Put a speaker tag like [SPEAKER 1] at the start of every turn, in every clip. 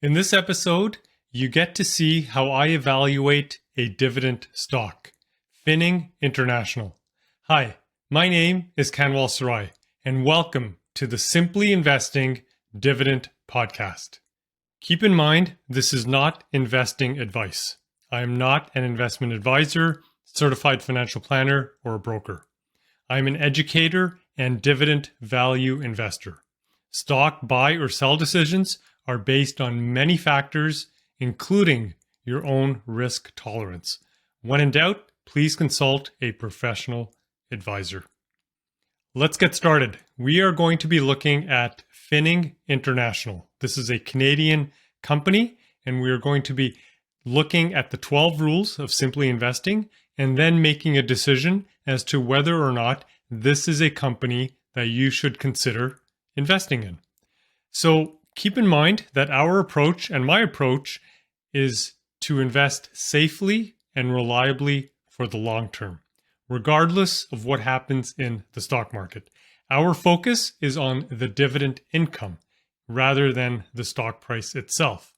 [SPEAKER 1] In this episode, you get to see how I evaluate a dividend stock, Finning International. Hi, my name is Kanwal Sarai, and welcome to the Simply Investing Dividend Podcast. Keep in mind, this is not investing advice. I am not an investment advisor, certified financial planner, or a broker. I am an educator and dividend value investor. Stock buy or sell decisions are based on many factors, including your own risk tolerance. When in doubt, please consult a professional advisor. Let's get started. We are going to be looking at Finning International. This is a Canadian company, and we are going to be looking at the 12 rules of Simply Investing and then making a decision as to whether or not this is a company that you should consider investing in. So keep in mind that our approach and my approach is to invest safely and reliably for the long term, regardless of what happens in the stock market. Our focus is on the dividend income rather than the stock price itself.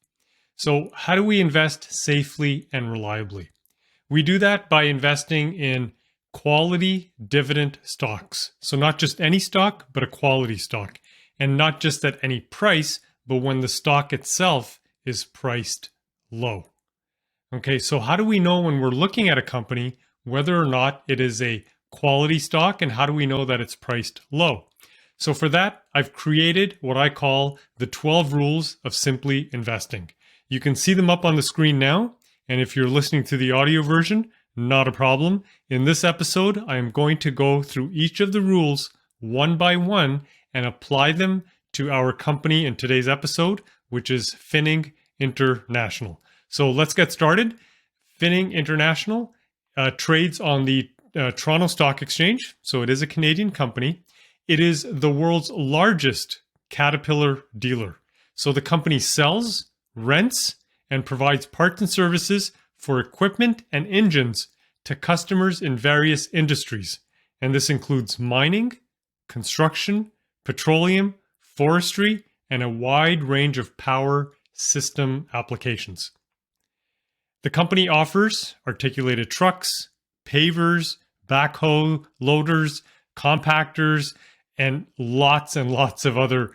[SPEAKER 1] So how do we invest safely and reliably? We do that by investing in quality dividend stocks. So not just any stock, but a quality stock. And not just at any price, but when the stock itself is priced low. Okay, so how do we know when we're looking at a company whether or not it is a quality stock, and how do we know that it's priced low? So for that, I've created what I call the 12 rules of Simply Investing. You can see them up on the screen now, and if you're listening to the audio version, not a problem. In this episode, I am going to go through each of the rules one by one and apply them to our company in today's episode, which is Finning International. So let's get started. Finning International trades on the Toronto Stock Exchange. So it is a Canadian company. It is the world's largest Caterpillar dealer. So the company sells, rents, and provides parts and services for equipment and engines to customers in various industries. And this includes mining, construction, petroleum, forestry, and a wide range of power system applications. The company offers articulated trucks, pavers, backhoe loaders, compactors, and lots of other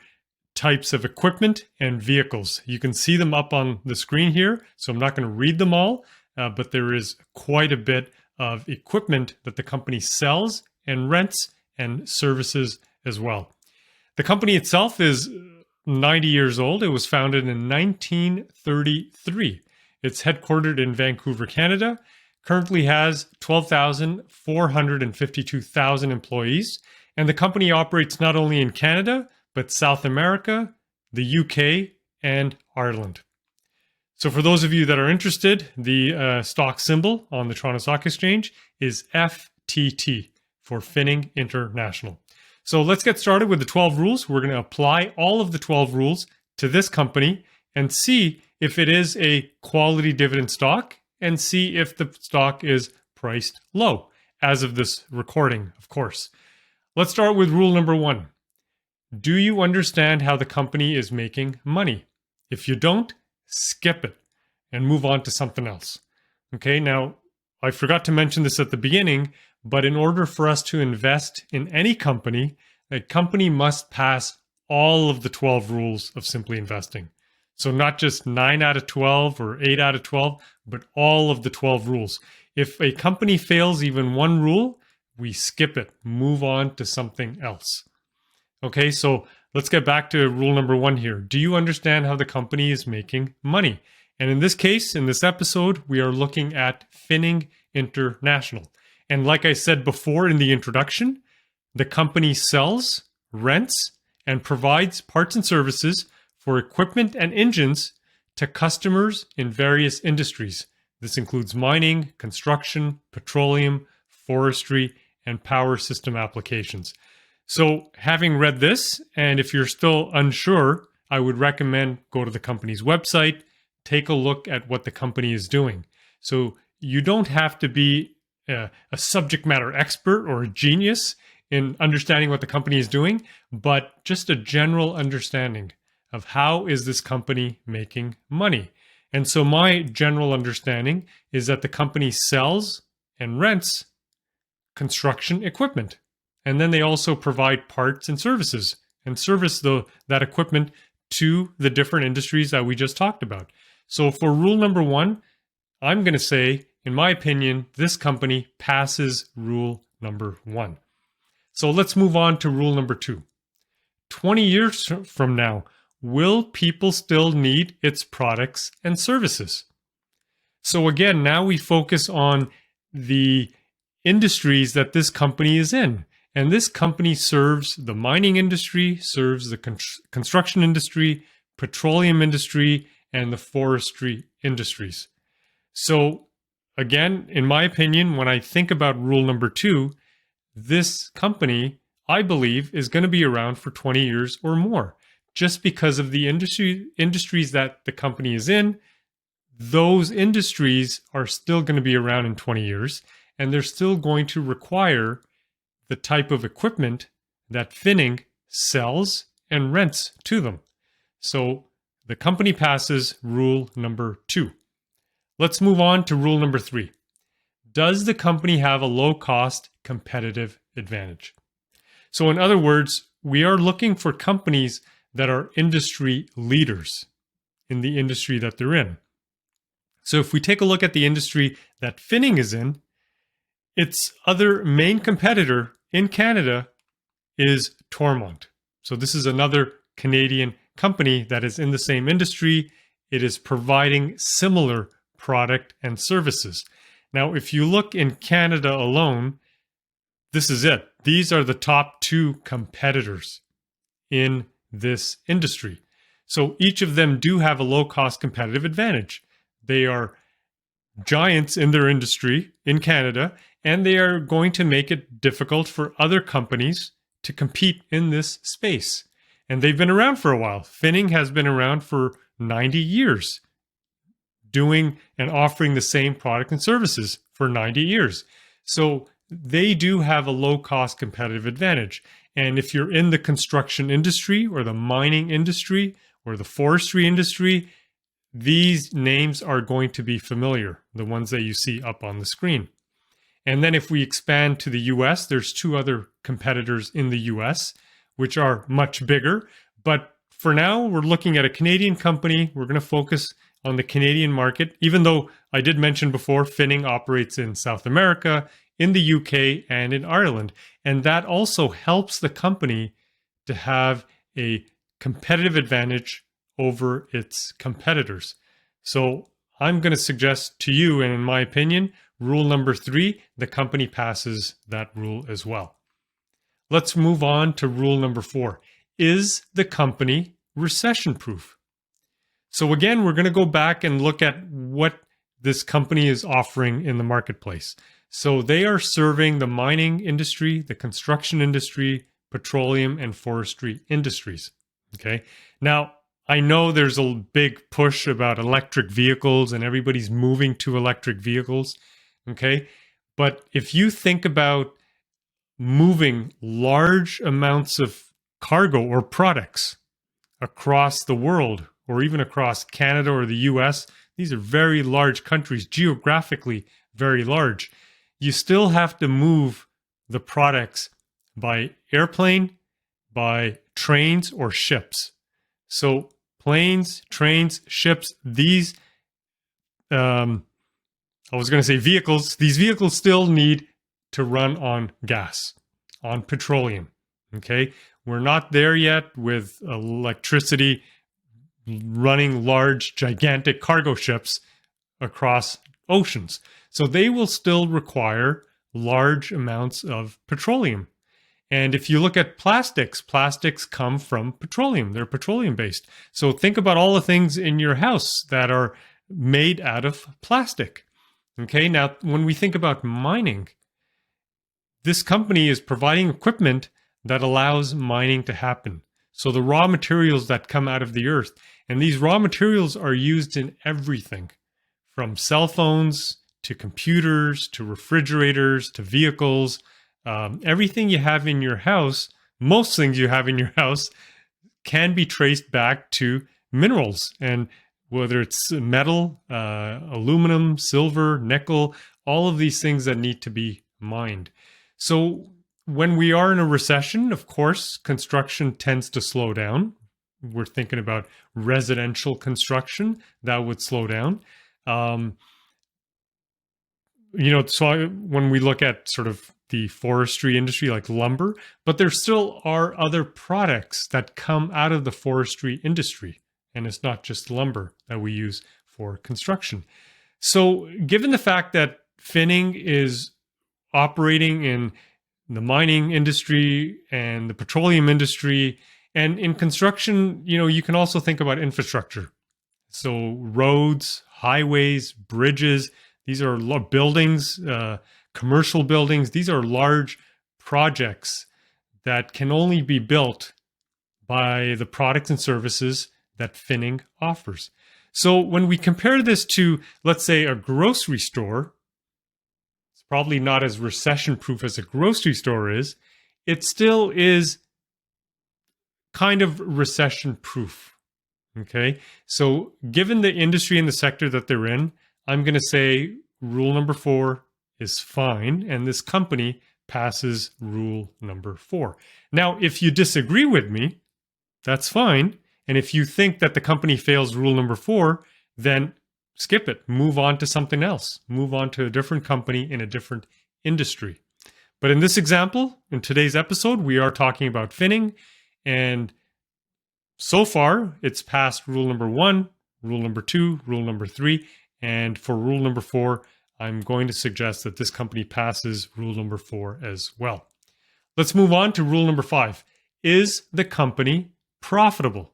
[SPEAKER 1] types of equipment and vehicles. You can see them up on the screen here, so I'm not going to read them all, but there is quite a bit of equipment that the company sells and rents and services as well. The company itself is 90 years old. It was founded in 1933. It's headquartered in Vancouver, Canada. Currently has 12,452,000 employees. And the company operates not only in Canada, but South America, the UK, and Ireland. So for those of you that are interested, the stock symbol on the Toronto Stock Exchange is FTT for Finning International. So let's get started with the 12 rules. We're going to apply all of the 12 rules to this company and see if it is a quality dividend stock and see if the stock is priced low, as of this recording, of course. Let's start with rule number 1. Do you understand how the company is making money? If you don't, skip it and move on to something else. Okay, now I forgot to mention this at the beginning, but in order for us to invest in any company, a company must pass all of the 12 rules of Simply Investing. So not just 9 out of 12 or 8 out of 12, but all of the 12 rules. If a company fails even one rule, we skip it, move on to something else. Okay, so let's get back to rule number 1 here. Do you understand how the company is making money? And in this case, in this episode, we are looking at Finning International. And like I said before in the introduction, the company sells, rents, and provides parts and services for equipment and engines to customers in various industries. This includes mining, construction, petroleum, forestry, and power system applications. So having read this, and if you're still unsure, I would recommend go to the company's website, take a look at what the company is doing. So you don't have to be a subject matter expert or a genius in understanding what the company is doing, but just a general understanding of how is this company making money. And so my general understanding is that the company sells and rents construction equipment. And then they also provide parts and services and service that equipment to the different industries that we just talked about. So for rule number 1, I'm going to say, in my opinion, this company passes rule number 1. So let's move on to rule number 2. 20 years from now, will people still need its products and services? So again, now we focus on the industries that this company is in. And this company serves the mining industry, serves the construction industry, petroleum industry, and the forestry industries. So again, in my opinion, when I think about rule number 2, this company, I believe, is going to be around for 20 years or more, just because of the industries that the company is in. Those industries are still going to be around in 20 years, and they're still going to require the type of equipment that Finning sells and rents to them. So the company passes rule number 2. Let's move on to rule number 3. Does the company have a low-cost competitive advantage? So in other words, we are looking for companies that are industry leaders in the industry that they're in. So if we take a look at the industry that Finning is in, its other main competitor in Canada is Toromont. So this is another Canadian company that is in the same industry. It is providing similar product and services. Now, if you look in Canada alone, this is it. These are the top 2 competitors in this industry. So each of them do have a low-cost competitive advantage. They are giants in their industry in Canada, and they are going to make it difficult for other companies to compete in this space. And they've been around for a while. Finning has been around for 90 years, doing and offering the same product and services for 90 years. So they do have a low-cost competitive advantage. And if you're in the construction industry or the mining industry or the forestry industry, these names are going to be familiar, the ones that you see up on the screen. And then if we expand to the US, there's 2 other competitors in the US, which are much bigger. But for now, we're looking at a Canadian company. We're going to focus on the Canadian market, even though I did mention before, Finning operates in South America, in the UK, and in Ireland. And that also helps the company to have a competitive advantage over its competitors. So I'm going to suggest to you, and in my opinion, rule number 3, the company passes that rule as well. Let's move on to rule number 4. Is the company recession-proof? So again, we're going to go back and look at what this company is offering in the marketplace. So they are serving the mining industry, the construction industry, petroleum, and forestry industries. Okay. Now, I know there's a big push about electric vehicles and everybody's moving to electric vehicles. Okay. But if you think about moving large amounts of cargo or products across the world, or even across Canada or the US, these are very large countries, geographically very large. You still have to move the products by airplane, by trains, or ships. So planes, trains, ships, these, I was going to say vehicles, these vehicles still need to run on gas, on petroleum. Okay, we're not there yet with electricity running large, gigantic cargo ships across oceans. So they will still require large amounts of petroleum. And if you look at plastics, plastics come from petroleum. They're petroleum based. So think about all the things in your house that are made out of plastic. Okay, now when we think about mining, this company is providing equipment that allows mining to happen. So the raw materials that come out of the earth, and these raw materials are used in everything from cell phones to computers to refrigerators to vehicles. Everything you have in your house, most things you have in your house can be traced back to minerals, and whether it's metal, aluminum, silver, nickel, all of these things that need to be mined. So when we are in a recession, of course, construction tends to slow down. We're thinking about residential construction that would slow down. So when we look at sort of the forestry industry like lumber, but there still are other products that come out of the forestry industry. And it's not just lumber that we use for construction. So given the fact that Finning is operating in the mining industry and the petroleum industry, and in construction, you can also think about infrastructure. So roads, highways, bridges, these are buildings, commercial buildings. These are large projects that can only be built by the products and services that Finning offers. So when we compare this to, let's say, a grocery store, it's probably not as recession-proof as a grocery store is. It still is kind of recession-proof. Okay, so given the industry and the sector that they're in, I'm going to say rule number 4 is fine, and this company passes rule number 4. Now, if you disagree with me, that's fine. And if you think that the company fails rule number 4, then skip it. Move on to something else. Move on to a different company in a different industry. But in this example, in today's episode, we are talking about Finning, and so far, it's passed rule number 1, rule number 2, rule number 3, and for rule number 4, I'm going to suggest that this company passes rule number 4 as well. Let's move on to rule number 5. Is the company profitable?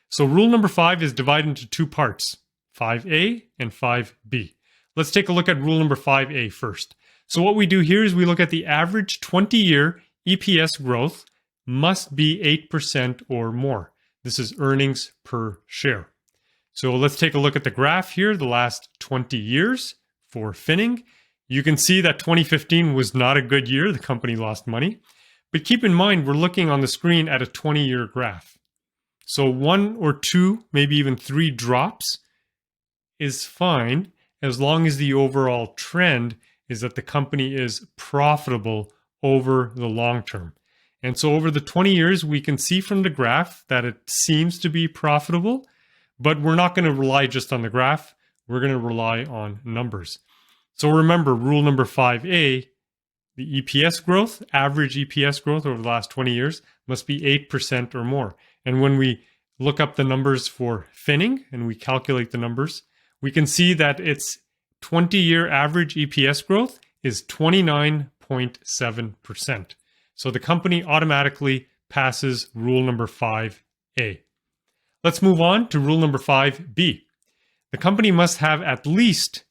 [SPEAKER 1] So rule number 5 is divided into 2 parts, 5A and 5B. Let's take a look at rule number 5A first. So what we do here is we look at the average 20-year EPS growth must be 8% or more. This is earnings per share. So let's take a look at the graph here, the last 20 years for Finning. You can see that 2015 was not a good year. The company lost money. But keep in mind, we're looking on the screen at a 20-year graph. So 1 or 2, maybe even 3 drops is fine as long as the overall trend is that the company is profitable over the long term. And so over the 20 years, we can see from the graph that it seems to be profitable, but we're not going to rely just on the graph. We're going to rely on numbers. So remember, rule number 5A, the EPS growth, average EPS growth over the last 20 years must be 8% or more. And when we look up the numbers for Finning and we calculate the numbers, we can see that its 20-year average EPS growth is 29.7%. So the company automatically passes rule number 5A. Let's move on to rule number 5B. The company must have at least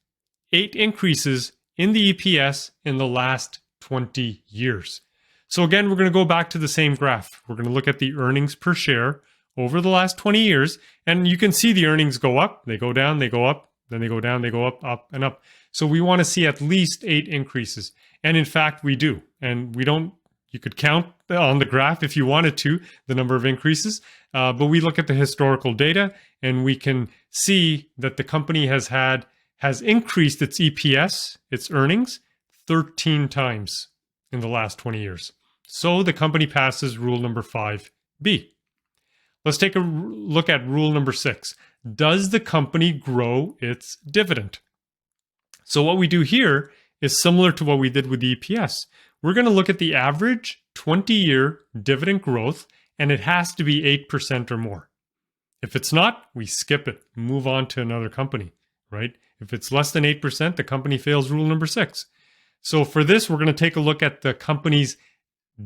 [SPEAKER 1] 8 increases in the EPS in the last 20 years. So again, we're going to go back to the same graph. We're going to look at the earnings per share over the last 20 years, and you can see the earnings go up, they go down, they go up, then they go down, they go up, and up. So we want to see at least 8 increases. And in fact, we do. And we don't, you could count on the graph if you wanted to, the number of increases, but we look at the historical data and we can see that the company has increased its EPS, its earnings, 13 times in the last 20 years. So the company passes rule number 5B. Let's take a look at rule number 6. Does the company grow its dividend? So what we do here is similar to what we did with the EPS. We're going to look at the average 20-year dividend growth, and it has to be 8% or more. If it's not, we skip it, move on to another company, right? If it's less than 8%, the company fails rule number 6. So for this, we're going to take a look at the company's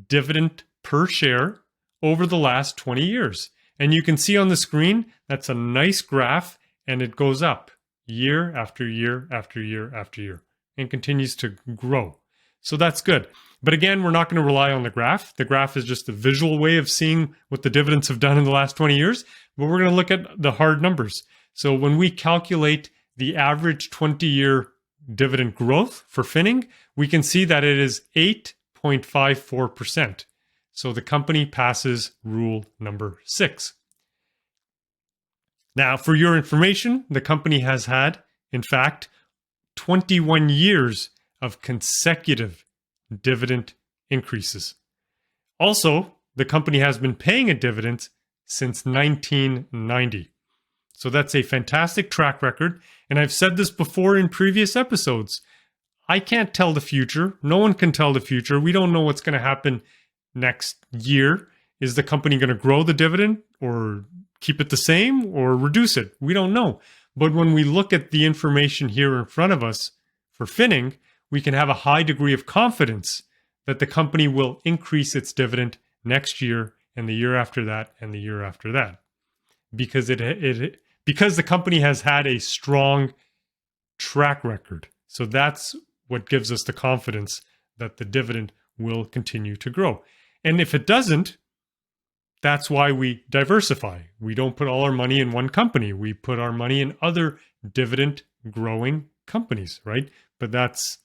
[SPEAKER 1] dividend per share over the last 20 years. And you can see on the screen, that's a nice graph, and it goes up year after year after year after year and continues to grow. So that's good. But again, we're not going to rely on the graph. The graph is just a visual way of seeing what the dividends have done in the last 20 years, but we're going to look at the hard numbers. So when we calculate the average 20-year dividend growth for Finning, we can see that it is 8.54%. So the company passes rule number 6. Now, for your information, the company has had, in fact, 21 years of consecutive dividend increases. Also, the company has been paying a dividend since 1990. So that's a fantastic track record. And I've said this before in previous episodes. I can't tell the future. No one can tell the future. We don't know what's going to happen next year. Is the company going to grow the dividend or keep it the same or reduce it? We don't know. But when we look at the information here in front of us for Finning, we can have a high degree of confidence that the company will increase its dividend next year and the year after that and the year after that. Because because the company has had a strong track record. So that's what gives us the confidence that the dividend will continue to grow. And if it doesn't, that's why we diversify. We don't put all our money in one company. We put our money in other dividend growing companies, right? But that's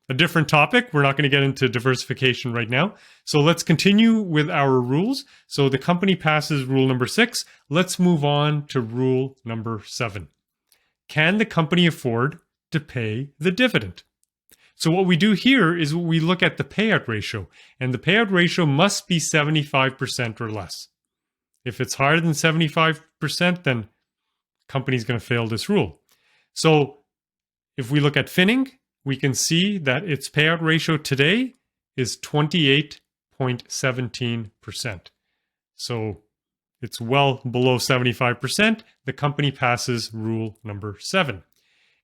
[SPEAKER 1] a different topic. We're not going to get into diversification right now. So let's continue with our rules. So the company passes rule number 6. Let's move on to rule number 7. Can the company afford to pay the dividend? So what we do here is we look at the payout ratio, and the payout ratio must be 75% or less. If it's higher than 75%, then the company's going to fail this rule. So if we look at Finning, we can see that its payout ratio today is 28.17%. So it's well below 75%. The company passes rule number 7.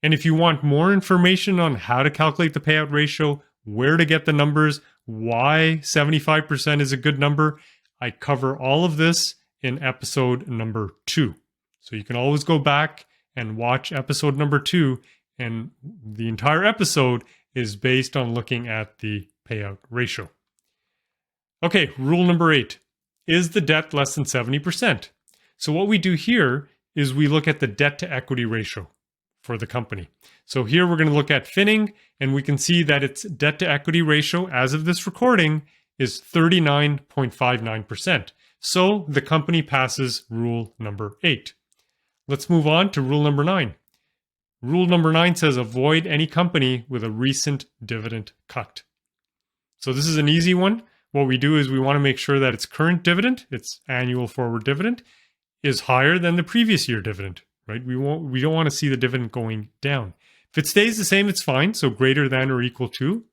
[SPEAKER 1] And if you want more information on how to calculate the payout ratio, where to get the numbers, why 75% is a good number, I cover all of this in episode number 2. So you can always go back and watch episode number 2, and the entire episode is based on looking at the payout ratio. Okay, rule number 8. Is the debt less than 70%? So what we do here is we look at the debt to equity ratio for the company. So here we're going to look at Finning, and we can see that its debt to equity ratio as of this recording is 39.59%. So the company passes rule number 8. Let's move on to rule number 9. Rule number 9 says avoid any company with a recent dividend cut. So this is an easy one. What we do is we want to make sure that its current dividend, its annual forward dividend, is higher than the previous year dividend, right? We don't want to see the dividend going down. If it stays the same, it's fine. So greater than or equal to,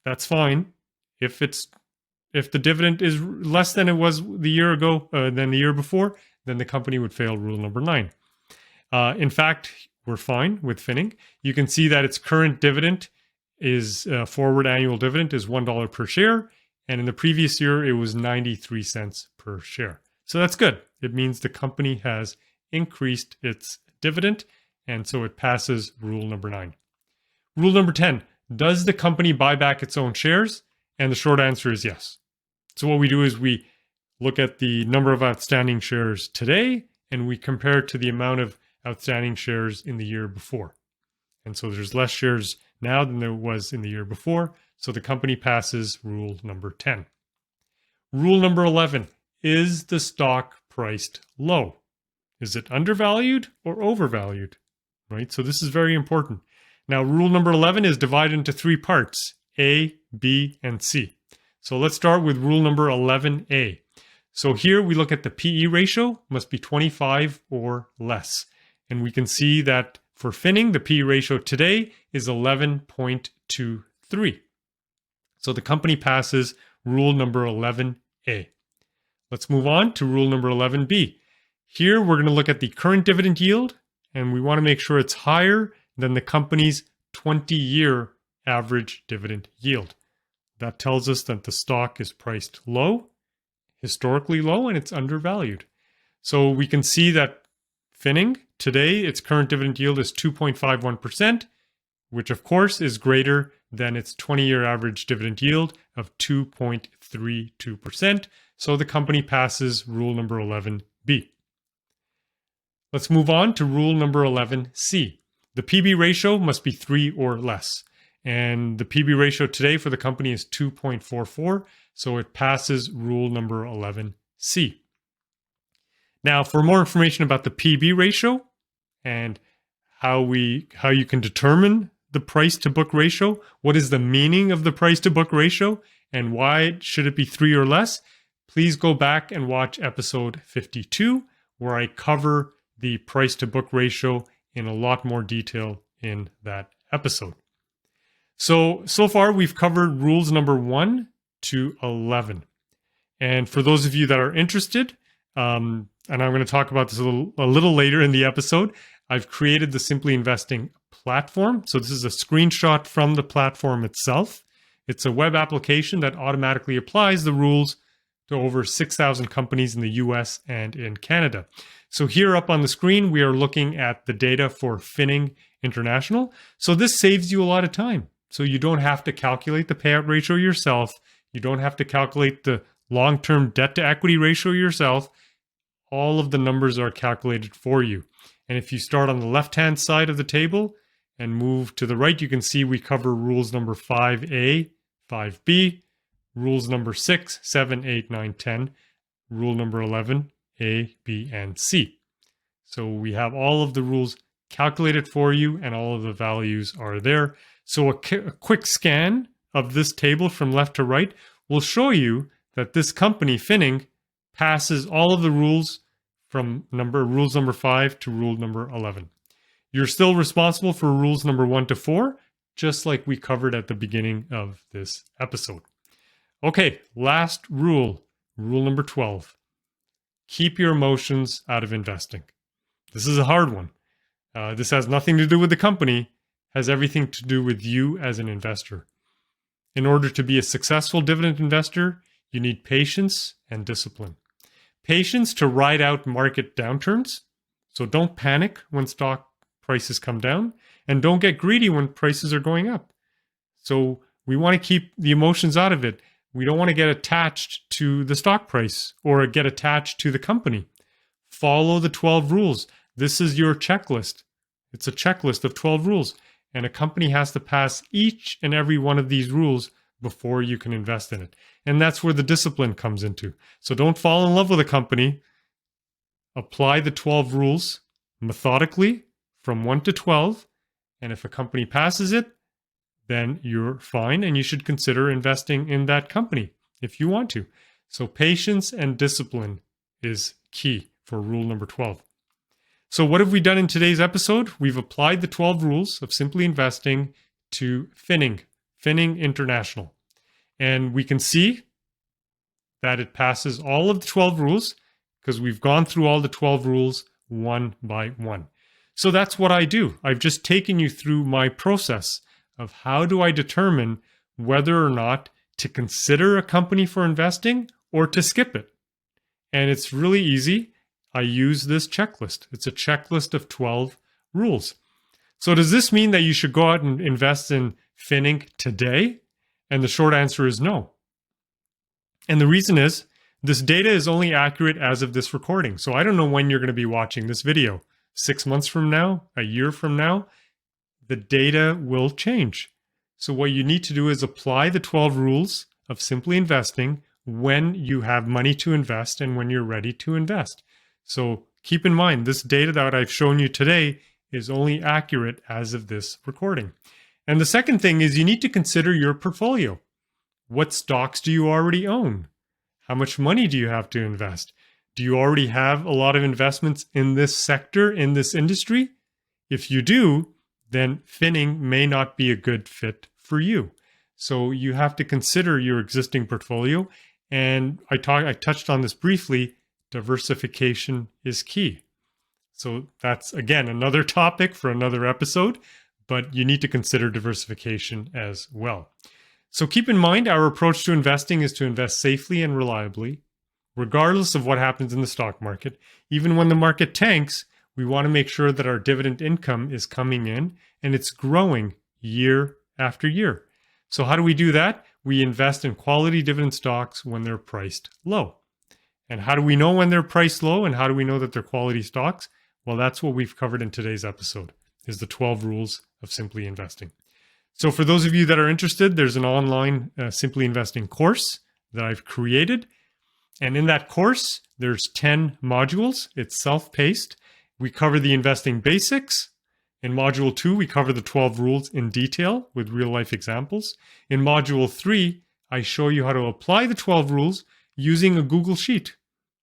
[SPEAKER 1] that's fine. If the dividend is less than it was the year ago, than the year before, then the company would fail rule number 9. In fact, we're fine with Finning. You can see that its current dividend is forward annual dividend is $1 per share. And in the previous year, it was 93 cents per share. So that's good. It means the company has increased its dividend. And so it passes rule number 9. Rule number 10, does the company buy back its own shares? And the short answer is yes. So what we do is we look at the number of outstanding shares today, and we compare it to the amount of outstanding shares in the year before. And so there's less shares now than there was in the year before. So the company passes rule number 10. Rule number 11, is the stock priced low? Is it undervalued or overvalued? Right? So this is very important. Now, rule number 11 is divided into 3 parts, A, B, and C. So let's start with rule number 11A. So here we look at the PE ratio, must be 25 or less. And we can see that for Finning, the PE ratio today is 11.23. So the company passes rule number 11A. Let's move on to rule number 11B. Here we're going to look at the current dividend yield, and we want to make sure it's higher than the company's 20-year average dividend yield. That tells us that the stock is priced low, historically low, and it's undervalued. So we can see that Finning, today, its current dividend yield is 2.51%, which of course is greater than its 20-year average dividend yield of 2.32%. So the company passes rule number 11B. Let's move on to rule number 11C. The PB ratio must be 3 or less. And the PB ratio today for the company is 2.44. So it passes rule number 11C. Now, for more information about the PB ratio and how you can determine the price to book ratio, what is the meaning of the price to book ratio, and why should it be 3 or less, please go back and watch episode 52, where I cover the price to book ratio in a lot more detail in that episode. So far we've covered rules number 1 to 11. And for those of you that are interested, and I'm going to talk about this a little later in the episode, I've created the Simply Investing platform. So this is a screenshot from the platform itself. It's a web application that automatically applies the rules to over 6,000 companies in the US and in Canada. So here up on the screen, we are looking at the data for Finning International. So this saves you a lot of time. So you don't have to calculate the payout ratio yourself. You don't have to calculate the long-term debt to equity ratio yourself. All of the numbers are calculated for you. And if you start on the left-hand side of the table and move to the right, you can see we cover rules number 5A, 5B, rules number 6, 7, 8, 9, 10, rule number 11, A, B, and C. So we have all of the rules calculated for you and all of the values are there. So a quick scan of this table from left to right will show you that this company, Finning, passes all of the rules from rules number 5 to rule number 11. You're still responsible for rules number 1 to 4, just like we covered at the beginning of this episode. Okay, last rule, rule number 12. Keep your emotions out of investing. This is a hard one. This has nothing to do with the company, has everything to do with you as an investor. In order to be a successful dividend investor, you need patience and discipline. Patience to ride out market downturns. So don't panic when stock prices come down, and don't get greedy when prices are going up. So we want to keep the emotions out of it. We don't want to get attached to the stock price or get attached to the company. Follow the 12 rules. This is your checklist. It's a checklist of 12 rules, and a company has to pass each and every one of these rules before you can invest in it. And that's where the discipline comes into. So don't fall in love with a company. Apply the 12 rules methodically from 1 to 12. And if a company passes it, then you're fine and you should consider investing in that company if you want to. So patience and discipline is key for rule number 12. So what have we done in today's episode? We've applied the 12 rules of Simply Investing to Finning International. And we can see that it passes all of the 12 rules because we've gone through all the 12 rules one by one. So that's what I do. I've just taken you through my process of how do I determine whether or not to consider a company for investing or to skip it. And it's really easy. I use this checklist. It's a checklist of 12 rules. So does this mean that you should go out and invest in Finning today? And the short answer is no. And the reason is this data is only accurate as of this recording. So I don't know when you're going to be watching this video. 6 months from now, a year from now, the data will change. So what you need to do is apply the 12 rules of Simply Investing when you have money to invest and when you're ready to invest. So keep in mind, this data that I've shown you today is only accurate as of this recording. And the second thing is you need to consider your portfolio. What stocks do you already own? How much money do you have to invest? Do you already have a lot of investments in this sector, in this industry? If you do, then Finning may not be a good fit for you. So you have to consider your existing portfolio. And I touched on this briefly. Diversification is key. So that's, again, another topic for another episode, but you need to consider diversification as well. So keep in mind, our approach to investing is to invest safely and reliably, regardless of what happens in the stock market. Even when the market tanks, we want to make sure that our dividend income is coming in and it's growing year after year. So how do we do that? We invest in quality dividend stocks when they're priced low. And how do we know when they're priced low and how do we know that they're quality stocks? Well, that's what we've covered in today's episode, is the 12 rules of Simply Investing. So for those of you that are interested, there's an online Simply Investing course that I've created. And in that course, there's 10 modules. It's self-paced. We cover the investing basics. In Module 2, we cover the 12 rules in detail with real-life examples. In Module 3, I show you how to apply the 12 rules using a Google Sheet.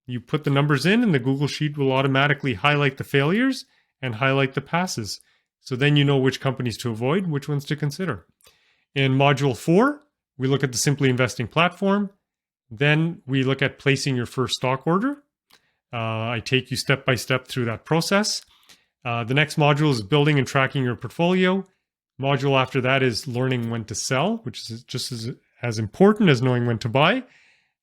[SPEAKER 1] You put the numbers in, and the Google Sheet will automatically highlight the failures and highlight the passes. So then you know which companies to avoid, which ones to consider. In Module 4, we look at the Simply Investing platform. Then we look at placing your first stock order. I take you step by step through that process. The next module is building and tracking your portfolio. Module after that is learning when to sell, which is just as important as knowing when to buy.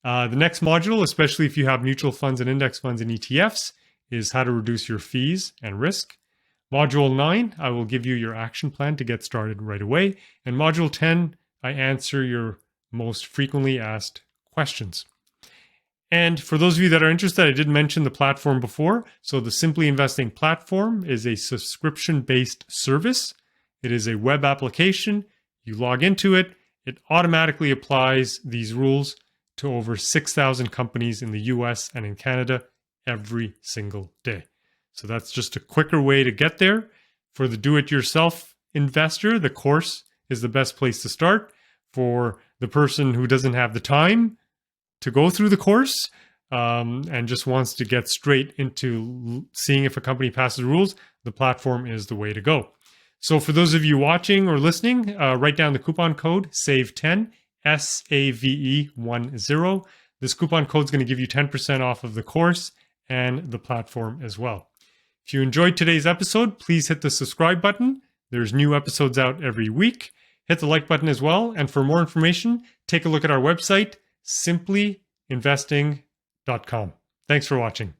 [SPEAKER 1] The next module, especially if you have mutual funds and index funds and ETFs, is how to reduce your fees and risk. Module 9, I will give you your action plan to get started right away. And Module 10, I answer your most frequently asked questions. And for those of you that are interested, I did mention the platform before. So the Simply Investing platform is a subscription-based service. It is a web application. You log into it. It automatically applies these rules to over 6,000 companies in the US and in Canada every single day. So that's just a quicker way to get there. For the do-it-yourself investor, the course is the best place to start. For the person who doesn't have the time to go through the course and just wants to get straight into seeing if a company passes rules, the platform is the way to go. So for those of you watching or listening, write down the coupon code SAVE10, SAVE10. This coupon code is going to give you 10% off of the course and the platform as well. If you enjoyed today's episode, please hit the subscribe button. There's new episodes out every week. Hit the like button as well. And for more information, take a look at our website, simplyinvesting.com. Thanks for watching.